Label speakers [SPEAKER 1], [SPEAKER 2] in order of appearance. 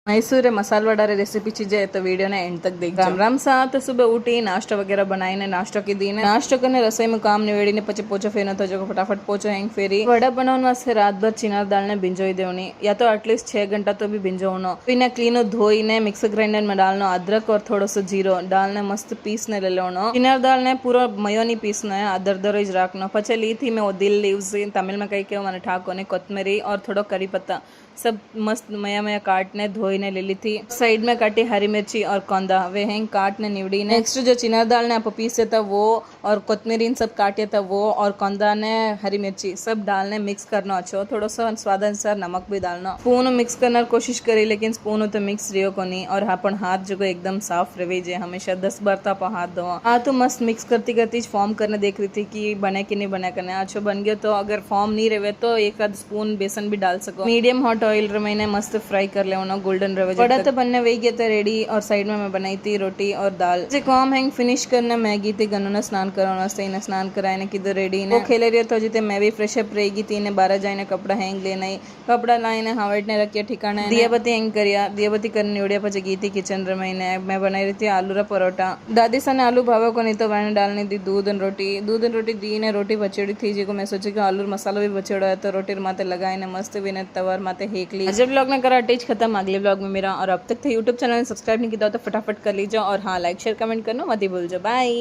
[SPEAKER 1] Mysore masala vada recipe चीजें तो video ने एंड तक देख। राम राम सा तो सुबह उठी नाश्ता वगैरह बनाई ने नाश्ता की दी ने नाश्ता करने रसोई में काम निवेड़ी ने पचे पोचो फेरनो तो जो फटाफट पोचो हेंग फेरी वड़ा बनाने वास्ते रात भर चिनार दाल ने भिंजोई देवनी या तो एटलीस्ट 6 घंटा तो भी भिंजोनो फिर क्लीन धोई ने मिक्सर ग्राइंडर में डालनो अदरक और थोड़ा सा जीरो डालने मस्त पीस ने ले लेनो चिनार दाल ने पूरा मयो नहीं पीसना है अदर दरोज रखना पचे ली थी मैं वो दिल लीव्स तमिल में कही के मैंने ठाको ने कोतमेरी और थोड़ा करी पत्ता सब मस्त मया मया काटने धोईने ले ली थी। साइड में काटी हरी मिर्ची और कौंदा वे हैं काटने निवड़ी ने नेक्स्ट जो चिनार दाल ने आप पीसे था वो और कोतमीरी सब काटे था वो और कौंदा ने हरी मिर्ची सब डालने मिक्स करना अच्छो थोड़ा सा स्वाद अनुसार नमक भी डालना स्पून मिक्स करने कोशिश करी लेकिन स्पून तो मिक्स रियो को नहीं और अपन हाथ जो एकदम साफ रहे जे हमेशा 10 बार तो आप हाथ धो हाँ तो मस्त मिक्स करती करती फॉर्म करने देख रही थी कि बने कि नहीं बने करने अच्छो बन गया तो अगर फॉर्म नहीं रहे तो एक आध स्पून बेसन भी डाल सको मीडियम हॉट ऑयल रमेने मस्त फ्राई कर ले गोल्डन रवे बड़ा तो बनने वही गया था रेडी और साइड में मैं बनाई थी रोटी और दाल जे काम हैंग फिनिश करने मैगी थी गन्नू ने स्नान कराना से इन्हें स्नान कराने किधर रेडी ने वो खेले रही तो जीते मैं भी फ्रेश अप रहेगी थी इन्हें 12 जाने कपड़ा हैंग लेना ही कपड़ा लाए ने हावेट ने रखिया ठिकाने दिया बत्ती हैंग करिया दिया बत्ती करने उड़िया पचे गई थी किचन रमेने मैं बनाई रही थी आलू रा परोठा दादी सा ने आलू भावा को नहीं तो मैंने डालनी थी दूध रोटी दी ने रोटी बचेड़ी थी जी को मैं सोची कि आलू मसाला भी बचेड़ा है तो रोटी माते लगाए ने मस्त भी ने तवर माते हेक ली। जब ब्लॉग ने करा टेज खत्म अगले ब्लॉग में मिला और अब तक यूट्यूब चैनल सब्सक्राइब नहीं किया तो फटाफट कर लीजिए और हाँ लाइक शेयर कमेंट करना मत ही भूल जाओ। बाय।